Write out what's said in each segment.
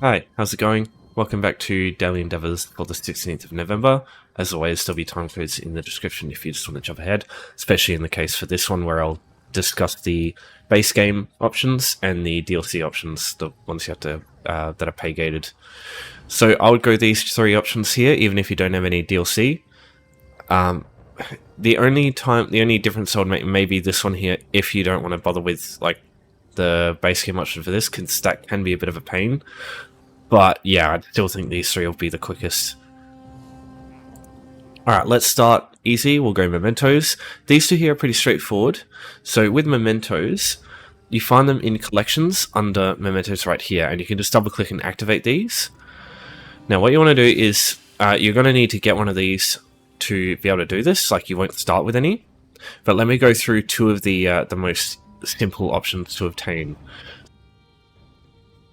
Hi, how's it going? Welcome back to Daily Endeavours for the 16th of November. As always, there'll be timecodes in the description if you just want to jump ahead, especially in the case for this one where I'll discuss the base game options and the DLC options, the ones you have to that are pay gated. So I would go these three options here, even if you don't have any DLC. The only difference I would make may be this one here if you don't want to bother with like the base game option for this, because that can be a bit of a pain. But yeah, I still think these three will be the quickest. Alright, let's start easy. We'll go Mementos. These two here are pretty straightforward. So with Mementos, you find them in collections under Mementos right here, and you can just double click and activate these. Now what you want to do is, you're going to need to get one of these to be able to do this, like you won't start with any. But let me go through two of the most simple options to obtain.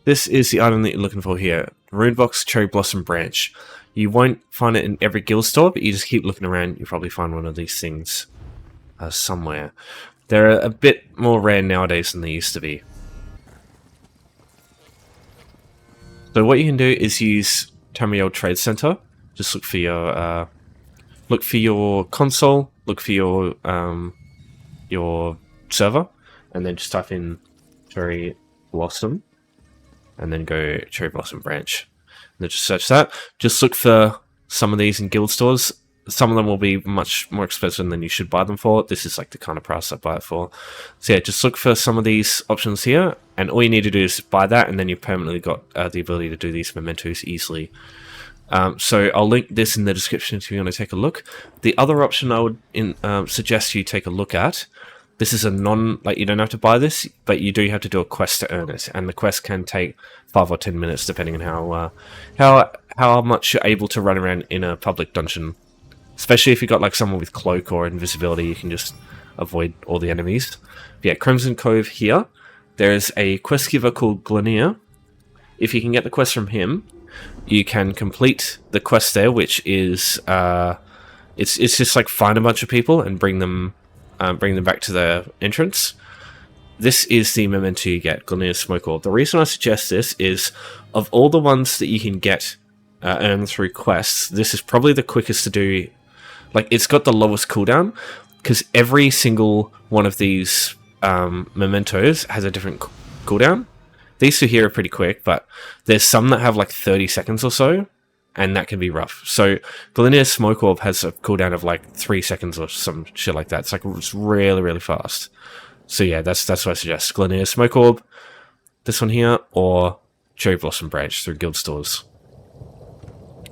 This is the item that you're looking for here, Runebox Cherry Blossom Branch. You won't find it in every guild store, but you just keep looking around, you'll probably find one of these things somewhere. They're a bit more rare nowadays than they used to be. So what you can do is use Tamriel Trade Center. Just look for your console, look for your server, and then just type in Cherry Blossom. And then go Cherry Blossom Branch. And then just search that. Just look for some of these in guild stores. Some of them will be much more expensive than you should buy them for. This is like the kind of price I buy it for. So yeah, just look for some of these options here, and all you need to do is buy that, and then you've permanently got the ability to do these mementos easily. So I'll link this in the description if you want to take a look. The other option I would suggest you take a look at. This is a you don't have to buy this, but you do have to do a quest to earn it, and the quest can take 5 or 10 minutes depending on how much you're able to run around in a public dungeon. Especially if you've got like someone with cloak or invisibility, you can just avoid all the enemies. But yeah, Crimson Cove here. There's a quest giver called Greymoor. If you can get the quest from him, you can complete the quest there, which is it's just like find a bunch of people and bring them back to the entrance. This is the memento you get, Greymoor's Smoke Orb. The reason I suggest this is, of all the ones that you can get earned through quests, this is probably the quickest to do. Like, it's got the lowest cooldown, because every single one of these mementos has a different cooldown. These two here are pretty quick, but there's some that have like 30 seconds or so, and that can be rough. So Greymoor's Smoke Orb has a cooldown of like 3 seconds or some shit like that. It's really, really fast. So yeah, that's what I suggest. Greymoor's Smoke Orb, this one here, or Cherry Blossom Branch through guild stores.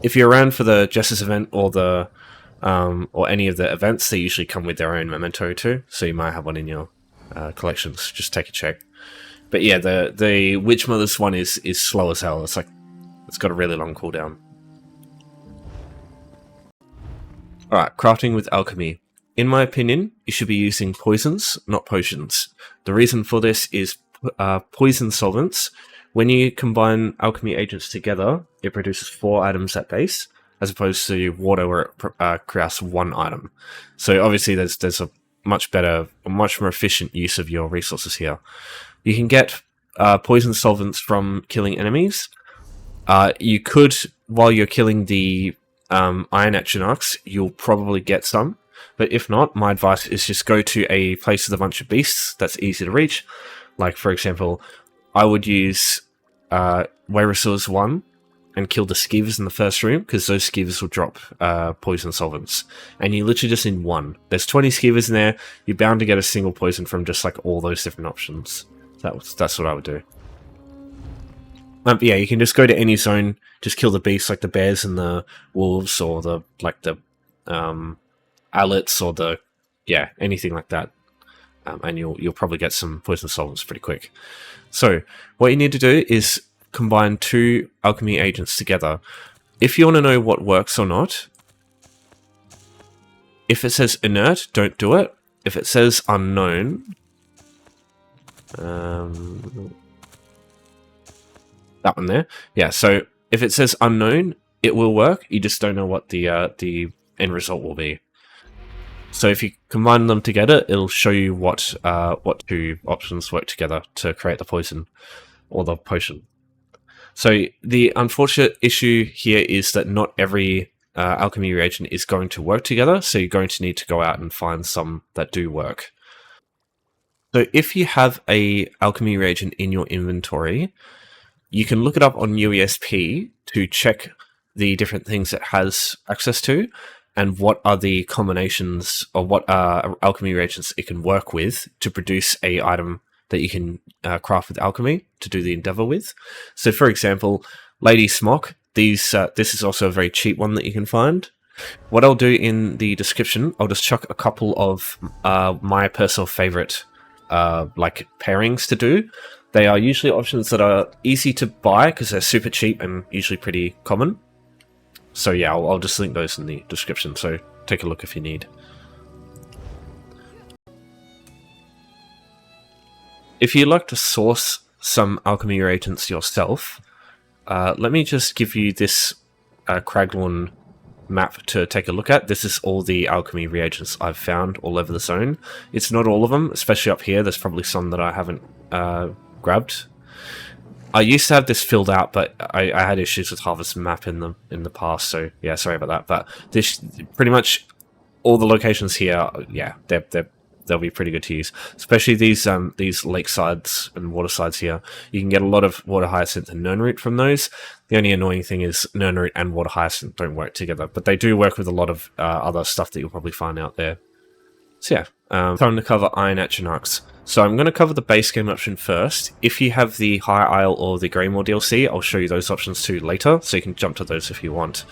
If you're around for the Justice event or the or any of the events, they usually come with their own memento too. So you might have one in your collections. Just take a check. But yeah, the Witch Mother's one is slow as hell. It's got a really long cooldown. Alright, crafting with alchemy. In my opinion, you should be using poisons, not potions. The reason for this is poison solvents. When you combine alchemy agents together, it produces 4 items at base, as opposed to water where it crafts 1 item. So obviously there's a much more efficient use of your resources here. You can get poison solvents from killing enemies. You could, while you're killing the Iron Atronachs, you'll probably get some, but if not, my advice is just go to a place with a bunch of beasts that's easy to reach. Like, for example, I would use Wayresource 1 and kill the skeevers in the first room, because those skeevers will drop poison solvents, and you literally just need 1. There's 20 skeevers in there, you're bound to get a single poison from just like all those different options. That's what I would do. Yeah, you can just go to any zone, just kill the beasts like the bears and the wolves, or the allets, or anything like that, and you'll probably get some poison solvents pretty quick. So what you need to do is combine 2 alchemy agents together. If you want to know what works or not, if it says inert, don't do it. If it says unknown, that one there. Yeah, so if it says unknown, it will work. You just don't know what the end result will be. So if you combine them together, it'll show you what 2 options work together to create the poison or the potion. So the unfortunate issue here is that not every alchemy reagent is going to work together, so you're going to need to go out and find some that do work. So if you have a alchemy reagent in your inventory, you can look it up on UESP to check the different things it has access to and what are the combinations or what alchemy reagents it can work with to produce a item that you can craft with alchemy to do the endeavor with. So for example, Lady Smock, this is also a very cheap one that you can find. What I'll do in the description, I'll just chuck a couple of my personal favorite like pairings to do. They are usually options that are easy to buy because they're super cheap and usually pretty common. So yeah, I'll just link those in the description, so take a look if you need. If you'd like to source some alchemy reagents yourself, let me just give you this Craglorn map to take a look at. This is all the alchemy reagents I've found all over the zone. It's not all of them, especially up here. There's probably some that I haven't grabbed. I used to have this filled out, but I had issues with Harvest Map in the past, so yeah, sorry about that. But this pretty much all the locations here, yeah, they'll be pretty good to use. Especially these lakesides and watersides here. You can get a lot of Water Hyacinth and Nernroot from those. The only annoying thing is Nernroot and Water Hyacinth don't work together, but they do work with a lot of other stuff that you'll probably find out there. So yeah, time to cover Iron Atronachs. So I'm going to cover the base game option first. If you have the High Isle or the Greymoor DLC, I'll show you those options too later, so you can jump to those if you want.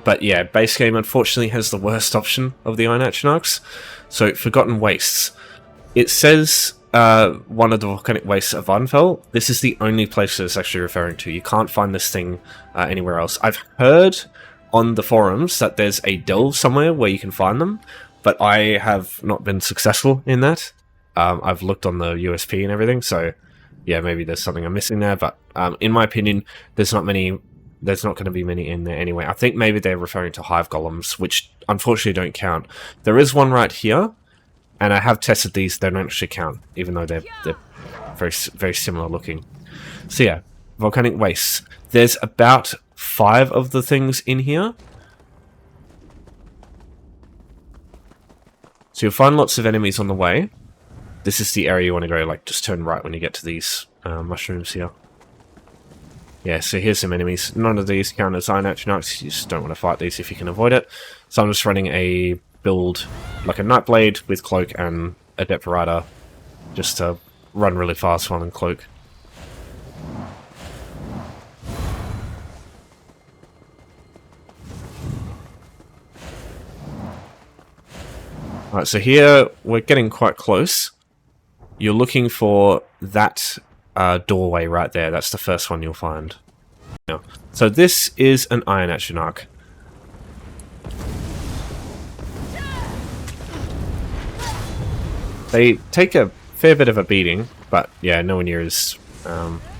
But yeah, base game unfortunately has the worst option of the Iron Atronachs. So Forgotten Wastes. It says one of the volcanic wastes of Vardenfell. This is the only place that it's actually referring to. You can't find this thing anywhere else. I've heard on the forums that there's a delve somewhere where you can find them, but I have not been successful in that. I've looked on the USP and everything, so yeah, maybe there's something I'm missing there, but in my opinion, there's not going to be many in there anyway. I think maybe they're referring to hive golems, which unfortunately don't count. There is one right here, and I have tested these. They don't actually count, even though they're very, very similar looking. So yeah, volcanic wastes. There's about 5 of the things in here. So you'll find lots of enemies on the way. This is the area you want to go, like, just turn right when you get to these mushrooms here. Yeah, so here's some enemies. None of these count as Iron Atronachs. You just don't want to fight these if you can avoid it. So I'm just running a build, like a Nightblade with Cloak and Adept Rider, just to run really fast while in Cloak. Alright, so here we're getting quite close. You're looking for that doorway right there. That's the first one you'll find. Yeah. So this is an Iron Atronach. They take a fair bit of a beating, but yeah, nowhere near as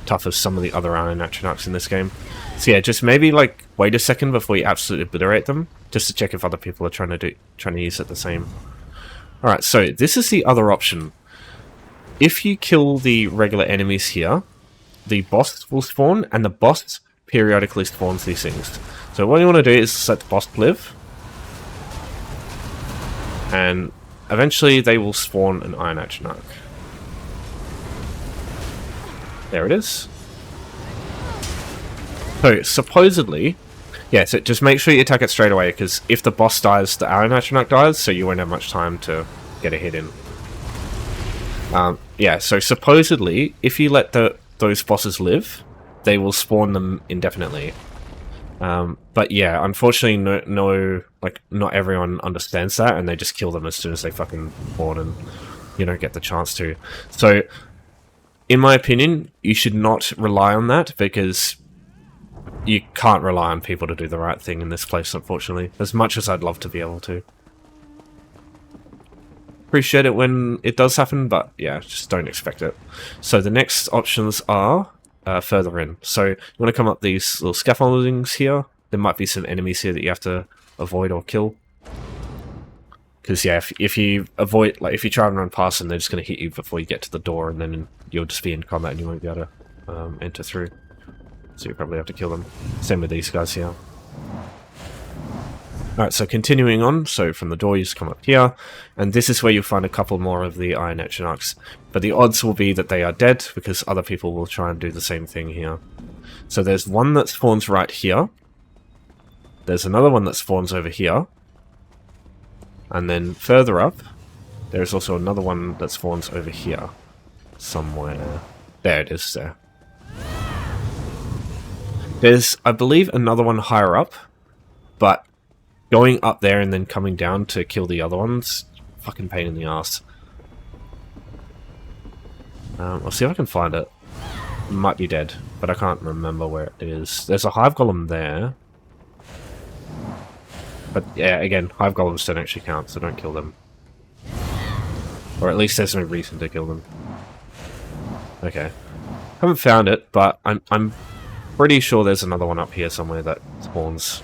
tough as some of the other Iron Atronachs in this game. So yeah, just maybe like wait a second before you absolutely obliterate them, just to check if other people are trying to use it the same. All right, so this is the other option. If you kill the regular enemies here, the boss will spawn, and the boss periodically spawns these things. So what you want to do is let the boss live, and eventually they will spawn an Iron Atronach. There it is. So supposedly, yeah, so just make sure you attack it straight away, because if the boss dies, the Iron Atronach dies, so you won't have much time to get a hit in. Yeah, so supposedly, if you let those bosses live, they will spawn them indefinitely. But yeah, unfortunately, not everyone understands that, and they just kill them as soon as they fucking spawn, and you don't get the chance to. So, in my opinion, you should not rely on that, because you can't rely on people to do the right thing in this place, unfortunately, as much as I'd love to be able to. Appreciate it when it does happen, but yeah, just don't expect it. So the next options are further in. So you want to come up these little scaffoldings here. There might be some enemies here that you have to avoid or kill. Because yeah, if you avoid, like if you try and run past them, they're just going to hit you before you get to the door, and then you'll just be in combat and you won't be able to enter through. so you probably have to kill them. Same with these guys here. Alright, so continuing on, so from the door you just come up here, and this is where you'll find a couple more of the Iron Atronachs. But the odds will be that they are dead, because other people will try and do the same thing here. So there's one that spawns right here. There's another one that spawns over here. And then further up, there's also another one that spawns over here. Somewhere. There it is, there. There's, I believe, another one higher up, but going up there and then coming down to kill the other ones, fucking pain in the ass. I'll see if I can find it. It might be dead, but I can't remember where it is. There's a hive golem there. But yeah, again, hive golems don't actually count, so don't kill them. Or at least there's no reason to kill them. Okay. Haven't found it, but I'm pretty sure there's another one up here somewhere that spawns.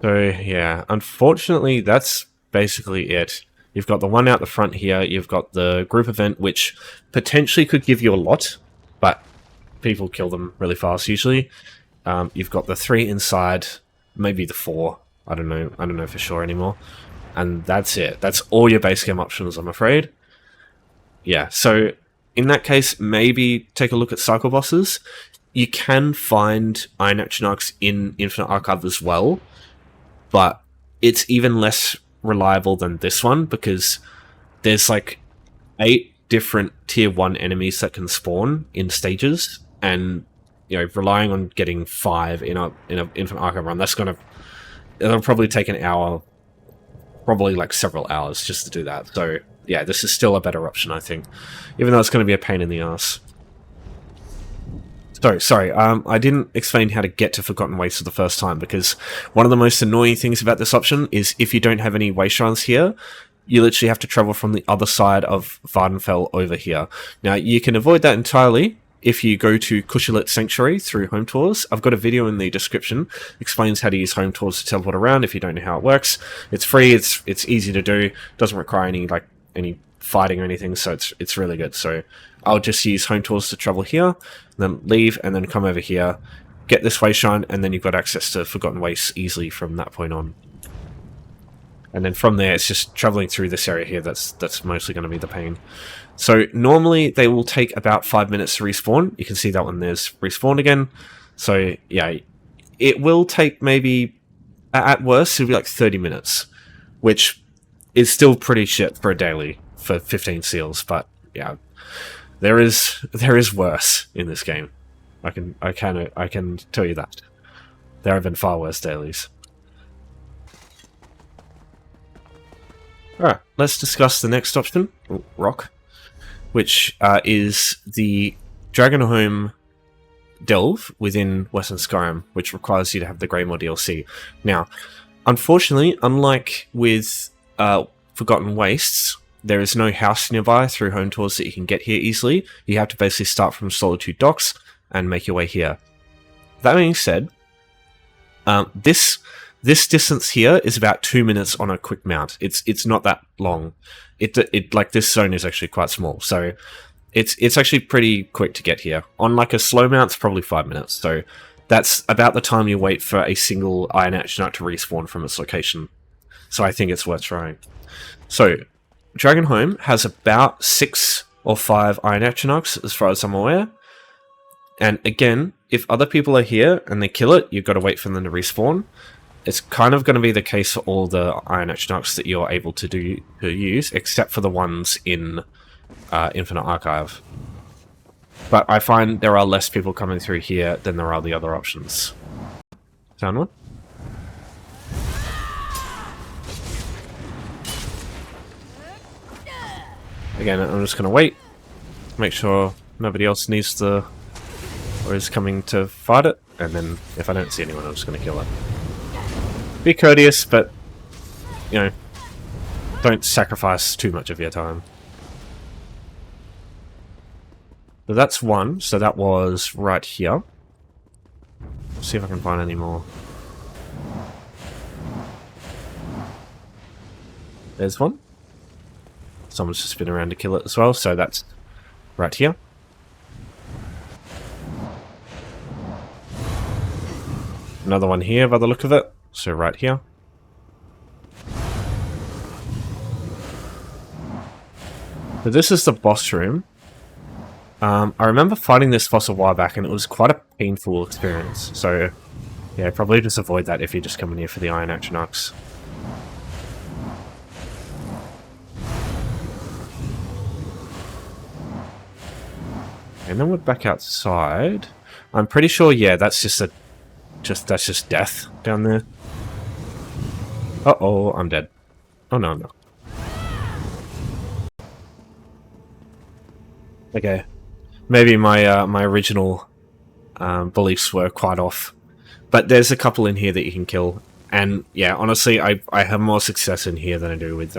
So, yeah, unfortunately, that's basically it. You've got the one out the front here, you've got the group event, which potentially could give you a lot, but people kill them really fast usually. You've got the 3 inside, maybe the 4, I don't know for sure anymore. And that's it. That's all your base game options, I'm afraid. Yeah, so in that case, maybe take a look at cycle bosses. You can find Iron Atronachs in Infinite Archive as well, but it's even less reliable than this one because there's like 8 different tier 1 enemies that can spawn in stages, and you know, relying on getting 5 in a Infinite Archive run, it'll probably take an hour, probably like several hours just to do that. So yeah, this is still a better option, I think, even though it's going to be a pain in the ass. Sorry, I didn't explain how to get to Forgotten Wastes for the first time, because one of the most annoying things about this option is if you don't have any way shrines here, you literally have to travel from the other side of Vardenfell over here. Now, you can avoid that entirely if you go to Kushalit Sanctuary through Home Tours. I've got a video in the description, explains how to use Home Tours to teleport around if you don't know how it works. It's free, it's easy to do, doesn't require any fighting or anything, so it's really good. So I'll just use Home Tours to travel here, then leave, and then come over here, get this way shine, and then you've got access to Forgotten Wastes easily from that point on. And then from there, it's just traveling through this area here that's mostly going to be the pain. So normally they will take about 5 minutes to respawn. You can see that one there's respawned again. So yeah, it will take maybe, at worst, it'll be like 30 minutes, which is still pretty shit for a daily for 15 seals. But yeah, there is worse in this game. I can tell you that. There have been far worse dailies. Alright, let's discuss the next option, Rock, which is the Dragonthorn Delve within Western Skyrim, which requires you to have the Greymoor DLC. Now, unfortunately, unlike with Forgotten Wastes, there is no house nearby through Home Tours that you can get here easily. You have to basically start from Solitude Docks and make your way here. That being said, this distance here is about 2 minutes on a quick mount. It's not that long. It like this zone is actually quite small, so it's actually pretty quick to get here. On like a slow mount, it's probably 5 minutes. So that's about the time you wait for a single Iron Atronach to respawn from its location. So I think it's worth trying. So Dragonthorn has about 6 or 5 Iron Atronachs, as far as I'm aware. And again, if other people are here and they kill it, you've got to wait for them to respawn. It's kind of going to be the case for all the Iron Atronachs that you're able to use, except for the ones in Infinite Archive. But I find there are less people coming through here than there are the other options. Found one? Again, I'm just going to wait, make sure nobody else needs to or is coming to fight it, and then if I don't see anyone, I'm just going to kill it. Be courteous, but, you know, don't sacrifice too much of your time. So that's one, so that was right here. Let's see if I can find any more. There's one. Someone's just been around to kill it as well, so that's right here. Another one here by the look of it. So right here. So this is the boss room. I remember fighting this boss a while back, and it was quite a painful experience. So, yeah, probably just avoid that if you're just coming here for the Iron Atronachs. And then we're back outside. I'm pretty sure, yeah, that's just death down there. Uh-oh, I'm dead. Oh no, I'm not. Okay. Maybe my my original beliefs were quite off. But there's a couple in here that you can kill. And yeah, honestly, I have more success in here than I do with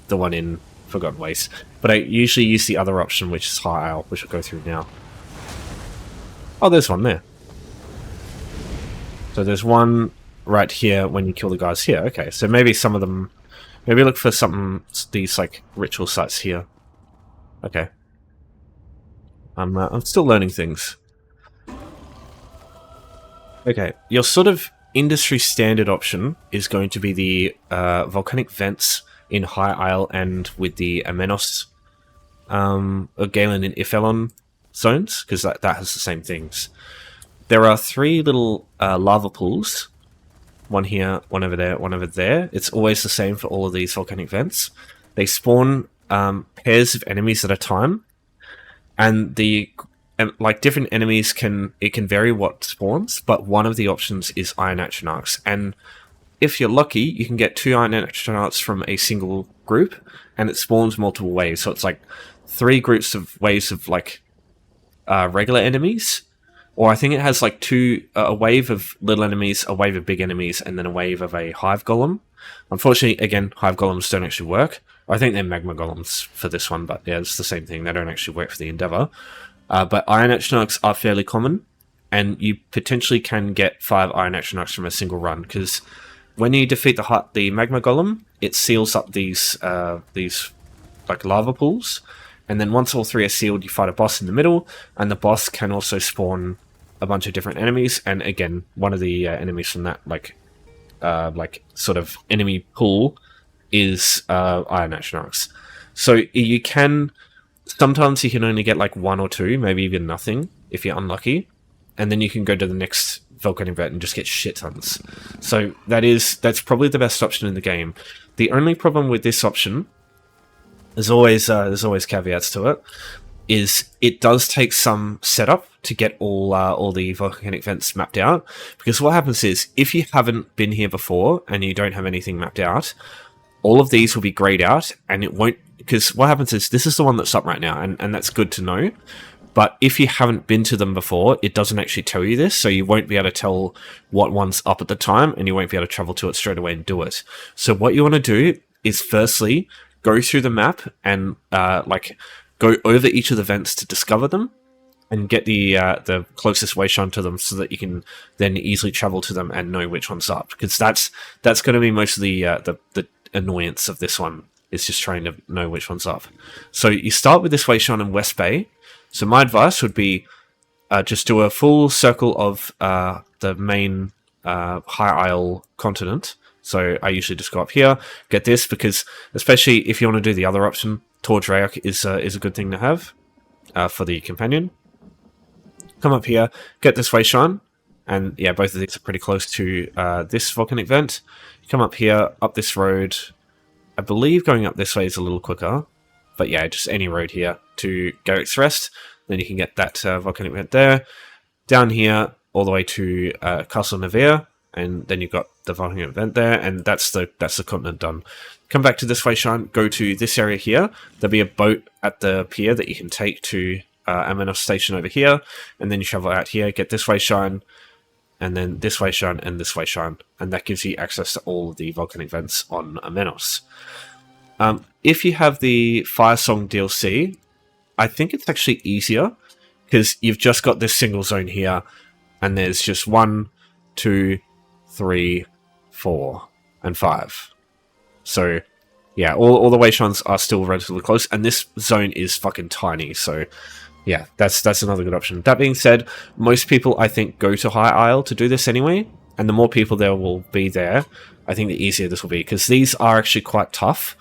the one in Forgotten Waste. But I usually use the other option, which is High Isle, which I'll go through now. Oh, there's one there. So there's one right here when you kill the guys here. Okay, so maybe some of them... Maybe look for these like ritual sites here. Okay. I'm still learning things. Okay, your sort of industry standard option is going to be the volcanic vents in High Isle and with the Mementos, Galen and Iphelon zones, because that has the same things. There are 3 little lava pools. One here, one over there, one over there. It's always the same for all of these volcanic vents. They spawn pairs of enemies at a time, and like different enemies can vary what spawns, but one of the options is Iron Atronachs, and if you're lucky, you can get 2 Iron Atronachs from a single group, and it spawns multiple waves. So it's like 3 groups of waves of like regular enemies, or I think it has like a wave of little enemies, a wave of big enemies, and then a wave of a hive golem. Unfortunately, again, hive golems don't actually work. I think they're magma golems for this one, but yeah, it's the same thing. They don't actually work for the Endeavor. But Iron Atronachs are fairly common, and you potentially can get 5 Iron Atronachs from a single run, because when you defeat the magma golem, it seals up these like lava pools, and then once all 3 are sealed, you fight a boss in the middle, and the boss can also spawn a bunch of different enemies. And again, one of the enemies from that like sort of enemy pool is Iron Atronachs. So you can... Sometimes you can only get like 1 or 2, maybe even nothing, if you're unlucky. And then you can go to the next volcanic vent and just get shit tons. So that's probably the best option in the game. The only problem with this option, there's always caveats to it, is it does take some setup to get all the volcanic vents mapped out. Because what happens is, if you haven't been here before and you don't have anything mapped out, all of these will be grayed out, and it won't... Because what happens is, this is the one that's up right now, and that's good to know. But if you haven't been to them before, it doesn't actually tell you this, so you won't be able to tell what one's up at the time, and you won't be able to travel to it straight away and do it. So what you want to do is, firstly, go through the map and go over each of the vents to discover them, and get the closest way shine to them, so that you can then easily travel to them and know which one's up. Because that's going to be most of the annoyance of this one. Is just trying to know which one's up. So you start with this way shine in West Bay. So my advice would be just do a full circle of the main High Isle continent. So I usually just go up here, get this, because especially if you want to do the other option, Tor Draic is a good thing to have for the companion. Come up here, get this way shine, and yeah, both of these are pretty close to this volcanic vent. You come up here, up this road. I believe going up this way is a little quicker, but yeah, just any road here to Garrick's Rest. Then you can get that volcanic vent there. Down here, all the way to Castle Nevere, and then you've got the volcanic vent there, and that's the continent done. Come back to this way shine, go to this area here. There'll be a boat at the pier that you can take to Mementos Station over here, and then you travel out here, get this way shine, and then this way shine, and this way shine, and that gives you access to all the volcanic vents on Mementos. If you have the Fire Song DLC, I think it's actually easier, because you've just got this single zone here, and there's just 1, 2, 3, 4, and 5. So, yeah, all the way shines are still relatively close, and this zone is fucking tiny, so Yeah, that's another good option. That being said, most people, I think, go to High Isle to do this anyway, and the more people there will be there, I think the easier this will be, because these are actually quite tough.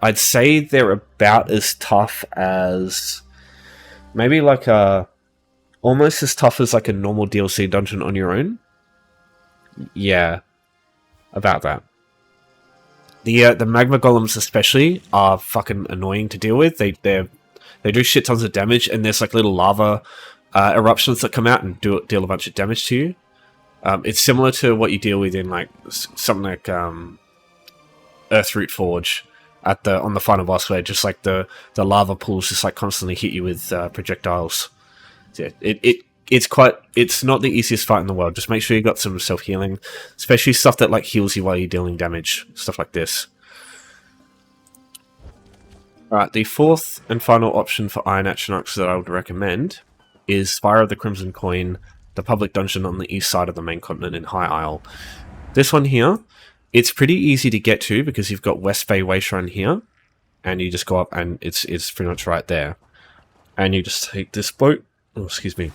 I'd say they're about as tough as... maybe like a... almost as tough as like a normal DLC dungeon on your own. Yeah, about that. The magma golems especially are fucking annoying to deal with. They do shit tons of damage, and there's like little lava eruptions that come out and deal a bunch of damage to you. It's similar to what you deal with in like something like Earthroot Forge on the final boss, where just like the lava pools just like constantly hit you with projectiles. So yeah, it's not the easiest fight in the world. Just make sure you got some self-healing, especially stuff that like heals you while you're dealing damage, stuff like this. Alright, the fourth and final option for Iron Atronachs that I would recommend is Fire of the Crimson Coin, the public dungeon on the east side of the main continent in High Isle. This one here, it's pretty easy to get to because you've got West Bay Wayshrine here, and you just go up and it's pretty much right there. And you just take this boat. Oh, excuse me.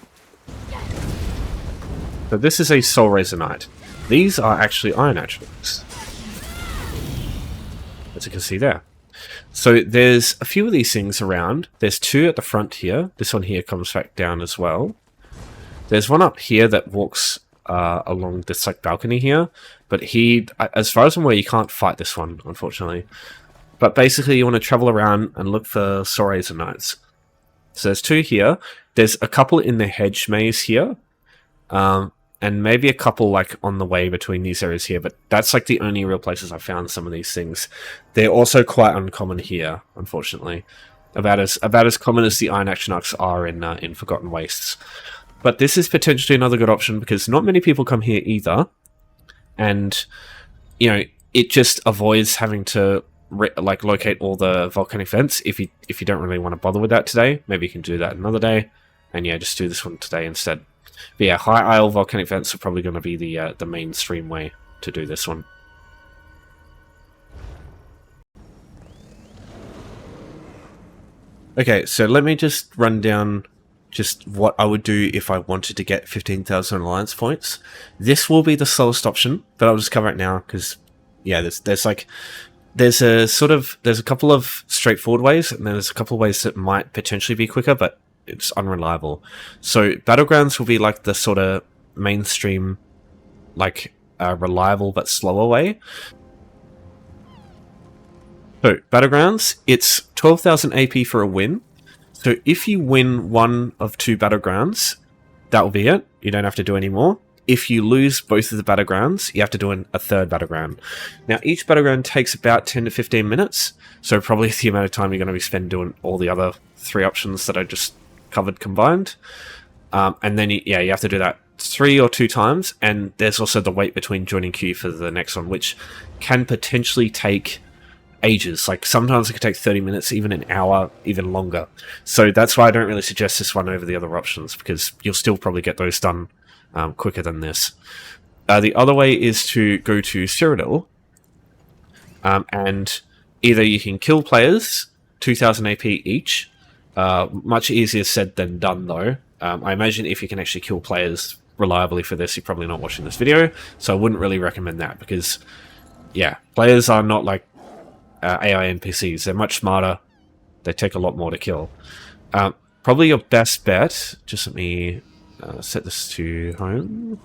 So this is a Soul Razor Knight. These are actually Iron Atronachs, as you can see there. So there's a few of these things around. There's two at the front here. This one here comes back down as well. There's one up here that walks along this like balcony here, but as far as I'm aware, you can't fight this one, unfortunately. But basically, you want to travel around and look for Soul Razor Knights. So there's two here. There's a couple in the hedge maze here, and maybe a couple like on the way between these areas here, but that's like the only real places I've found some of these things. They're also quite uncommon here, unfortunately. About as common as the Iron Atronachs are in Forgotten Wastes. But this is potentially another good option because not many people come here either, and you know it just avoids having to like locate all the volcanic vents. If you don't really want to bother with that today, maybe you can do that another day, and yeah, just do this one today instead. But yeah, High Isle volcanic vents are probably going to be the mainstream way to do this one. Okay, so let me just run down just what I would do if I wanted to get 15,000 alliance points. This will be the slowest option, but I'll just cover it now because yeah, there's a couple of straightforward ways, and then there's a couple of ways that might potentially be quicker, but it's unreliable. So Battlegrounds will be like the sort of mainstream, like reliable but slower way. So Battlegrounds, it's 12,000 AP for a win. So if you win one of two Battlegrounds, that will be it. You don't have to do any more. If you lose both of the Battlegrounds, you have to do a third Battleground. Now, each Battleground takes about 10 to 15 minutes, so probably the amount of time you're going to be spending doing all the other three options that I just covered combined. And then, you have to do that 3 or 2 times, and there's also the wait between joining queue for the next one, which can potentially take ages. Like, sometimes it could take 30 minutes, even an hour, even longer. So that's why I don't really suggest this one over the other options, because you'll still probably get those done quicker than this. The other way is to go to Cyrodiil, and either you can kill players, 2,000 AP each. Much easier said than done, though. I imagine if you can actually kill players reliably for this, you're probably not watching this video, so I wouldn't really recommend that, because, yeah, players are not like AI NPCs. They're much smarter. They take a lot more to kill. Probably your best bet, just let me set this to home,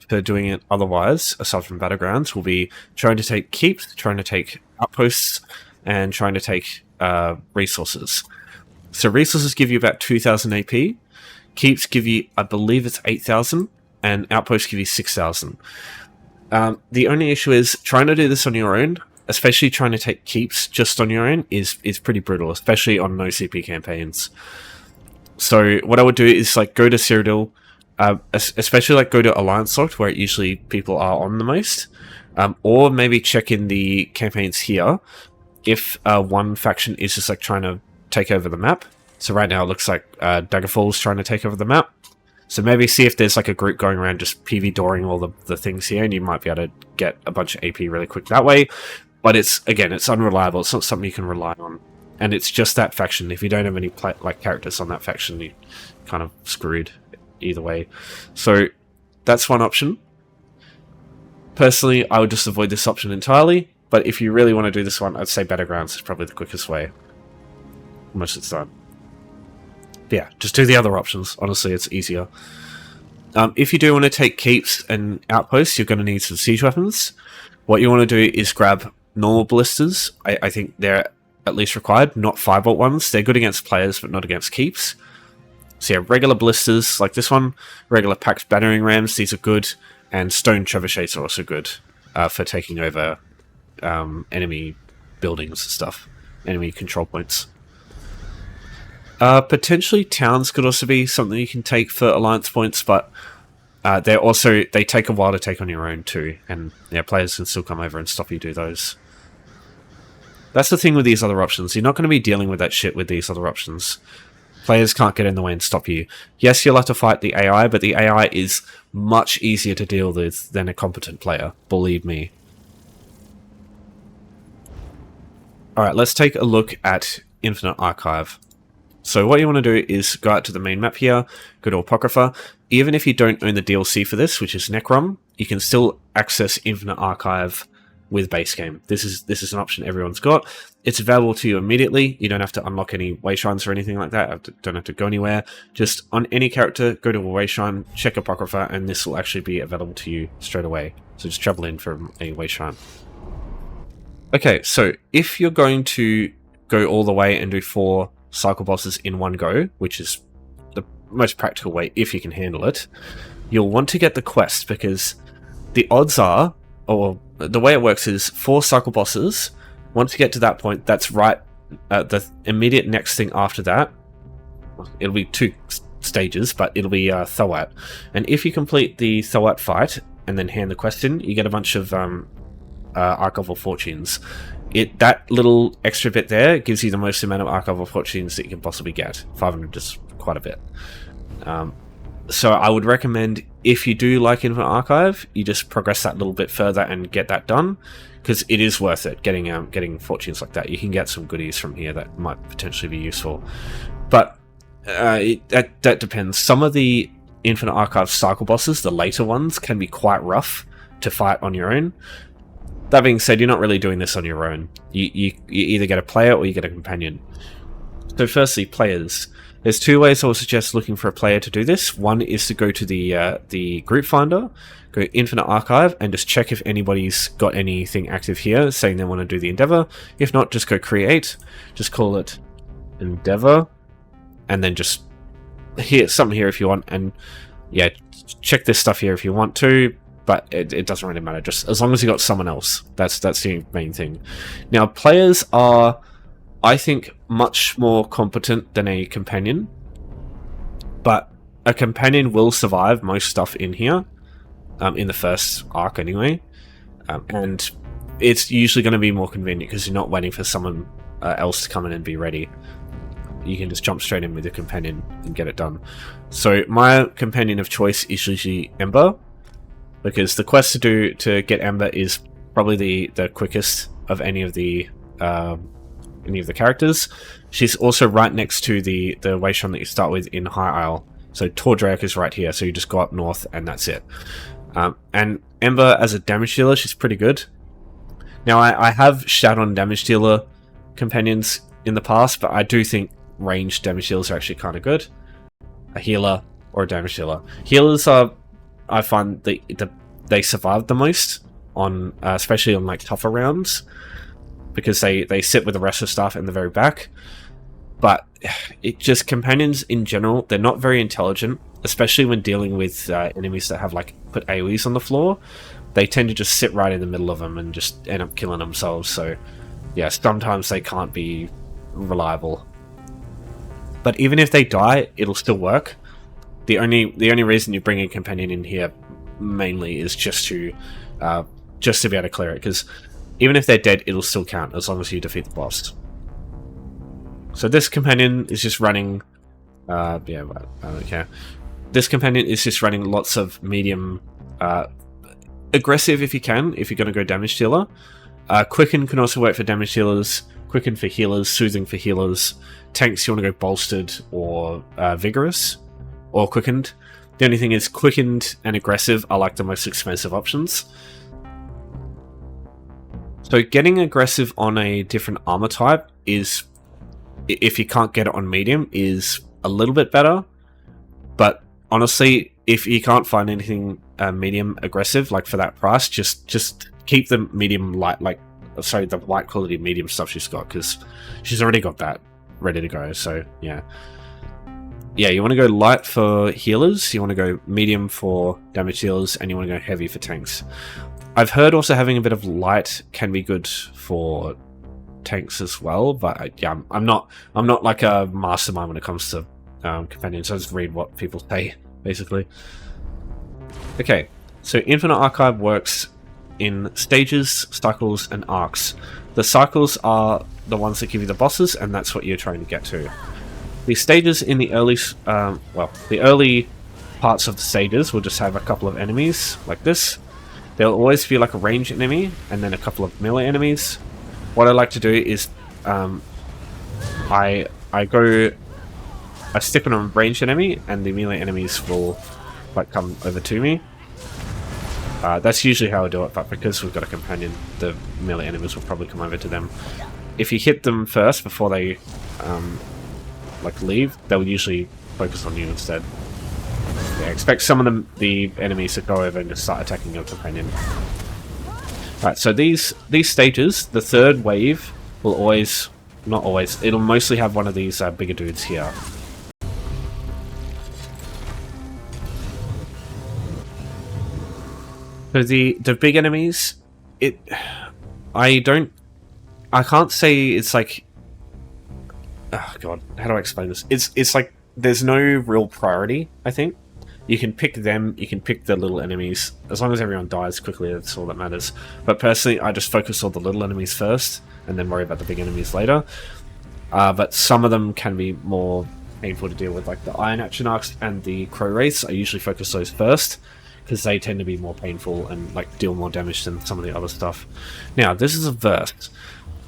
for doing it otherwise, aside from Battlegrounds, will be trying to take keeps, trying to take outposts, and trying to take resources. So resources give you about 2,000 AP, keeps give you, I believe it's 8,000, and outposts give you 6,000. The only issue is trying to do this on your own, especially trying to take keeps just on your own, is pretty brutal, especially on no CP campaigns. So what I would do is like go to Cyrodiil, especially like go to Alliance Locked, where usually people are on the most, or maybe check in the campaigns here if one faction is just like trying to take over the map. So right now it looks like Daggerfall's trying to take over the map. So maybe see if there's like a group going around just PV dooring all the things here, and you might be able to get a bunch of AP really quick that way. But it's unreliable. It's not something you can rely on. and it's just that faction. If you don't have any characters on that faction, you're kind of screwed either way. So that's one option. Personally, I would just avoid this option entirely, but if you really want to do this one, I'd say Battlegrounds is probably the quickest way most of the time. But yeah, just do the other options. Honestly, it's easier. If you do want to take keeps and outposts, you're going to need some siege weapons. What you want to do is grab normal ballistas. I think they're at least required, not 5-volt ones. They're good against players, but not against keeps. So yeah, regular ballistas like this one, regular packed battering rams, these are good. And stone trebuchets are also good for taking over enemy buildings and stuff, enemy control points. Potentially towns could also be something you can take for alliance points, but they take a while to take on your own too, and yeah, players can still come over and stop you do those. That's the thing with these other options. You're not going to be dealing with that shit with these other options. Players can't get in the way and stop you. Yes, you'll have to fight the AI, but the AI is much easier to deal with than a competent player. Believe me. Alright, let's take a look at Infinite Archive. So what you want to do is go out to the main map here, go to Apocrypha. Even if you don't own the DLC for this, which is Necrom, you can still access Infinite Archive with base game. This is an option everyone's got. It's available to you immediately. You don't have to unlock any way shrines or anything like that. Don't have to go anywhere. Just on any character, go to a way shrine, check Apocrypha, and this will actually be available to you straight away. So just travel in from a way shrine. Okay, so if you're going to go all the way and do 4 cycle bosses in one go, which is the most practical way if you can handle it, you'll want to get the quest, because the odds are, or the way it works is 4 cycle bosses. Once you get to that point, that's right. The immediate next thing after that, it'll be 2 stages, but it'll be Tho'at. And if you complete the Tho'at fight and then hand the quest in, you get a bunch of Archival Fortunes. That little extra bit there gives you the most amount of Archival Fortunes that you can possibly get. 500 is quite a bit. So I would recommend, if you do like Infinite Archive, you just progress that little bit further and get that done, because it is worth it getting fortunes like that. You can get some goodies from here that might potentially be useful, but that depends. Some of the Infinite Archive cycle bosses, the later ones, can be quite rough to fight on your own. That being said, you're not really doing this on your own. You either get a player or you get a companion. So firstly, players. There's 2 ways I would suggest looking for a player to do this. One is to go to the group finder, go Infinite Archive, and just check if anybody's got anything active here saying they want to do the Endeavor. If not, just go create, just call it Endeavor, and then just something here if you want, and yeah, check this stuff here if you want to, but it doesn't really matter, just as long as you got someone else. That's the main thing. Now, players are, I think, much more competent than a companion, but a companion will survive most stuff in here, in the first arc anyway, and it's usually going to be more convenient because you're not waiting for someone else to come in and be ready. You can just jump straight in with your companion and get it done. So my companion of choice is usually Ember, because the quest to do to get Ember is probably the quickest of any of the characters. She's also right next to the way shrine that you start with in High Isle. So Tordrake is right here, so you just go up north and that's it. And Ember as a damage dealer, she's pretty good. Now I have shat on damage dealer companions in the past, but I do think ranged damage dealers are actually kind of good. A healer or a damage dealer. Healers are, I find they survive the most on, especially on like tougher rounds, because they sit with the rest of stuff in the very back. But it just, companions in general, they're not very intelligent, especially when dealing with enemies that have like put AoEs on the floor. They tend to just sit right in the middle of them and just end up killing themselves. So yeah, sometimes they can't be reliable. But even if they die, it'll still work. The only reason you bring a companion in here mainly is just to be able to clear it, because even if they're dead, it'll still count as long as you defeat the boss. So this companion is just running, yeah, I don't care. This companion is just running lots of medium, aggressive if you can, if you're going to go damage dealer. Quicken can also work for damage dealers. Quicken for healers, Soothing for healers. Tanks, you want to go Bolstered or Vigorous, or Quickened. The only thing is, Quickened and Aggressive are like the most expensive options. So getting Aggressive on a different armor type is, if you can't get it on medium, is a little bit better. But honestly, if you can't find anything medium aggressive, like for that price, just keep the medium light, like, sorry, the light quality medium stuff she's got, because she's already got that ready to go. So yeah, you want to go light for healers, you want to go medium for damage dealers, and you want to go heavy for tanks. I've heard also having a bit of light can be good for tanks as well, but yeah, I'm not like a mastermind when it comes to companions. I just read what people say, basically. Okay, so Infinite Archive works in stages, cycles, and arcs. The cycles are the ones that give you the bosses, and that's what you're trying to get to. The stages in the early, the early parts of the stages will just have a couple of enemies like this. There'll always be like a range enemy, and then a couple of melee enemies. What I like to do is, I stick on a ranged enemy, and the melee enemies will like come over to me. That's usually how I do it, but because we've got a companion, the melee enemies will probably come over to them. If you hit them first before they like leave, they'll usually focus on you instead. Yeah, expect some of the enemies to go over and just start attacking your companion. Right, so these stages, the third wave will always, not always, it'll mostly have one of these bigger dudes here. So the big enemies, I can't say it's like, oh god, how do I explain this? It's like there's no real priority, I think. You can pick them, you can pick the little enemies. As long as everyone dies quickly, that's all that matters. But personally, I just focus on the little enemies first, and then worry about the big enemies later. But some of them can be more painful to deal with, like the Iron Atronachs and the Crow Wraiths. I usually focus those first, because they tend to be more painful and like deal more damage than some of the other stuff. Now, this is a verse.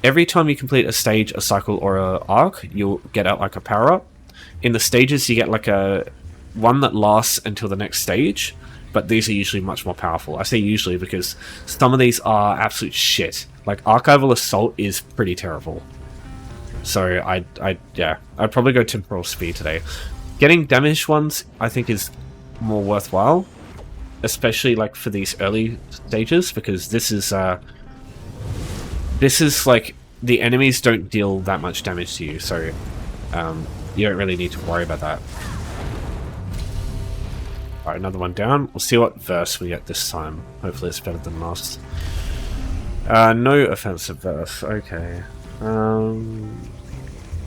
Every time you complete a stage, a cycle, or a arc, you'll get out like a power-up. In the stages, you get like a one that lasts until the next stage, but these are usually much more powerful. I say usually because some of these are absolute shit. Like Archival Assault is pretty terrible. So I'd probably go Temporal Speed today. Getting damaged ones, I think, is more worthwhile, especially like for these early stages, because this is like the enemies don't deal that much damage to you, so you don't really need to worry about that. Alright, another one down. We'll see what verse we get this time. Hopefully it's better than last. No offensive verse. Okay. Not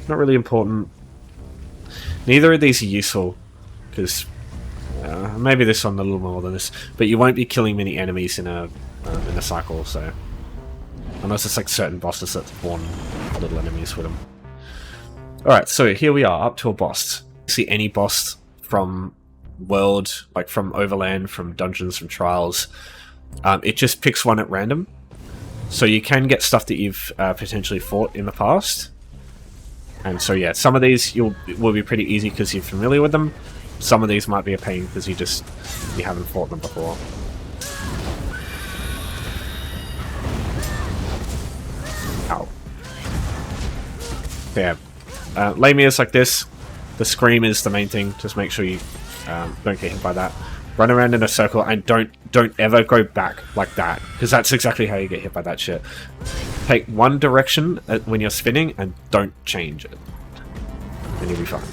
really important. Neither of these are useful, because maybe this one a little more than this, but you won't be killing many enemies in a cycle, so unless it's like certain bosses that spawn little enemies with them. Alright, so here we are, up to a boss. See any boss from world, like from Overland, from dungeons, from trials, it just picks one at random. So you can get stuff that you've potentially fought in the past. And so yeah, some of these will be pretty easy because you're familiar with them. Some of these might be a pain because you haven't fought them before. Ow. Yeah. Lamias like this. The scream is the main thing. Just make sure you don't get hit by that. Run around in a circle and don't ever go back like that, because that's exactly how you get hit by that shit. Take one direction when you're spinning and don't change it, and you'll be fine.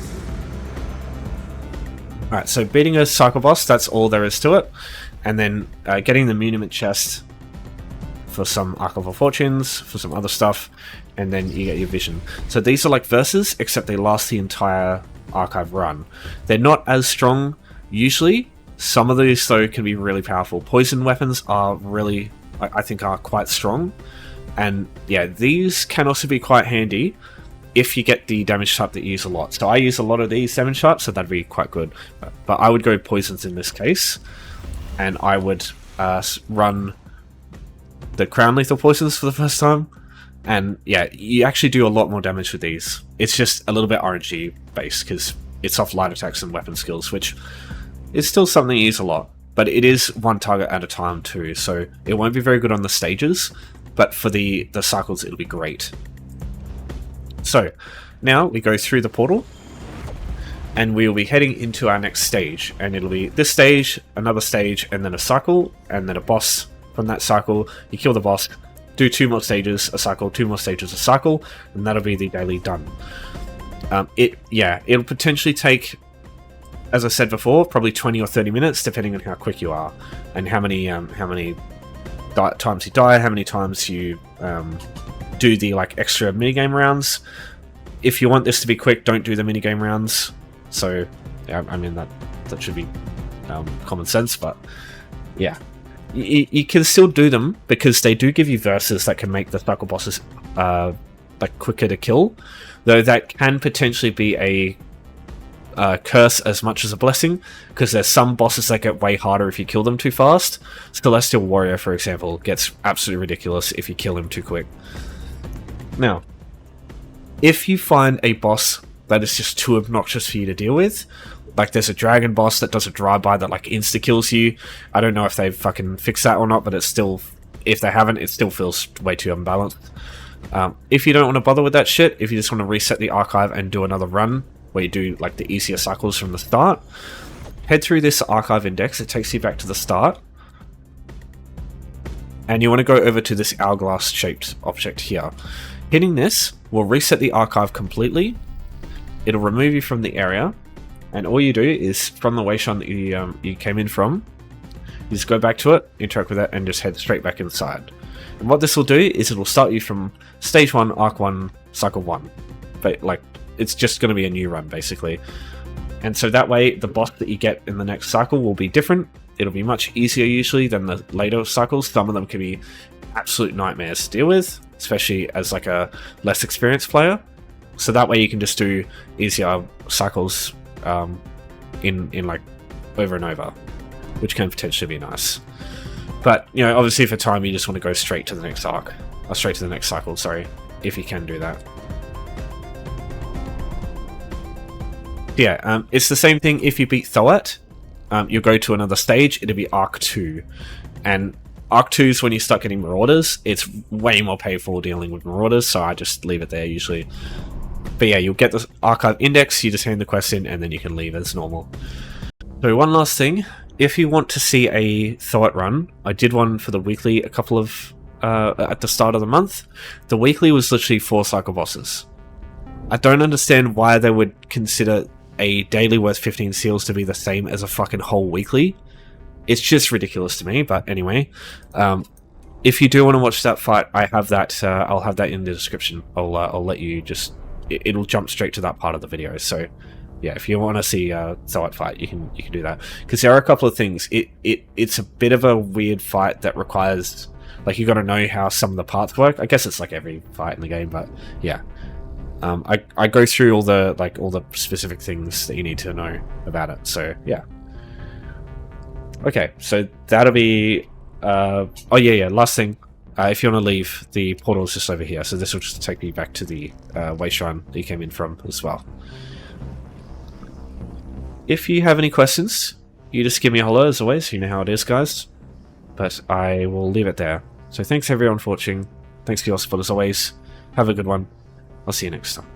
Alright, so beating a cycle boss, that's all there is to it. And then getting the Muniment chest for some Archival Fortunes, for some other stuff, and then you get your vision. So these are like verses, except they last the entire archive run. They're not as strong usually. Some of these though can be really powerful. Poison weapons are really, I think, are quite strong, and yeah, these can also be quite handy if you get the damage type that you use a lot. So I use a lot of these damage types, so that'd be quite good. But I would go poisons in this case, and I would run the Crown Lethal Poisons for the first time, And yeah, you actually do a lot more damage with these. It's just a little bit RNG based because it's off light attacks and weapon skills, which is still something you use a lot. But it is one target at a time too, so it won't be very good on the stages, but for the cycles it'll be great. So now we go through the portal, and we'll be heading into our next stage, and it'll be this stage, another stage, and then a cycle, and then a boss from that cycle. You kill the boss, do 2 more stages, a cycle, 2 more stages, a cycle, and that'll be the daily done. It'll potentially take, as I said before, probably 20 or 30 minutes, depending on how quick you are, and how many times you die, how many times you do the like extra minigame rounds. If you want this to be quick, don't do the minigame rounds. So, yeah, I mean that should be common sense, but yeah, you can still do them because they do give you verses that can make the cycle bosses like quicker to kill, though that can potentially be a curse as much as a blessing, because there's some bosses that get way harder if you kill them too fast. Celestial Warrior, for example, gets absolutely ridiculous if you kill him too quick. Now, if you find a boss that is just too obnoxious for you to deal with, like there's a dragon boss that does a drive-by that like insta-kills you. I don't know if they've fucking fixed that or not, but it's still, if they haven't, it still feels way too unbalanced. If you don't want to bother with that shit, if you just want to reset the archive and do another run, where you do like the easier cycles from the start, head through this archive index. It takes you back to the start, and you want to go over to this hourglass shaped object here. Hitting this will reset the archive completely. It'll remove you from the area, and all you do is from the wayshrine that you came in from, you just go back to it, interact with it, and just head straight back inside. And what this will do is it'll start you from stage 1, arc 1, cycle 1, but like it's just going to be a new run basically. And so that way the boss that you get in the next cycle will be different. It'll be much easier usually than the later cycles. Some of them can be absolute nightmares to deal with, especially as like a less experienced player. So that way you can just do easier cycles in like over and over, which can potentially be nice. But you know, obviously for time you just want to go straight to the next arc, or straight to the next cycle, sorry, if you can do that. Yeah, it's the same thing if you beat Tho'at. You'll go to another stage, it'll be Arc 2. And Arc 2 is when you start getting Marauders. It's way more painful dealing with Marauders, so I just leave it there usually. But yeah, you'll get the archive index, you just hand the quest in, and then you can leave as normal. So one last thing, if you want to see a Tho'at run, I did one for the weekly a couple of at the start of the month. The weekly was literally 4 cycle bosses. I don't understand why they would consider a daily worth 15 seals to be the same as a fucking whole weekly. It's just ridiculous to me, but anyway. If you do want to watch that fight, I have that. I'll have that in the description. I'll let you just. It'll jump straight to that part of the video. So, yeah, if you want to see Tho'at fight, you can do that. Because there are a couple of things. It's a bit of a weird fight that requires, like, you got to know how some of the parts work. I guess it's like every fight in the game, but yeah. I go through all the specific things that you need to know about it. So yeah. Okay, so that'll be. Oh yeah. Last thing, if you want to leave, the portal is just over here. So this will just take you back to the wayshrine that you came in from as well. If you have any questions, you just give me a holler as always. You know how it is, guys. But I will leave it there. So thanks everyone for watching. Thanks for your support as always. Have a good one. I'll see you next time.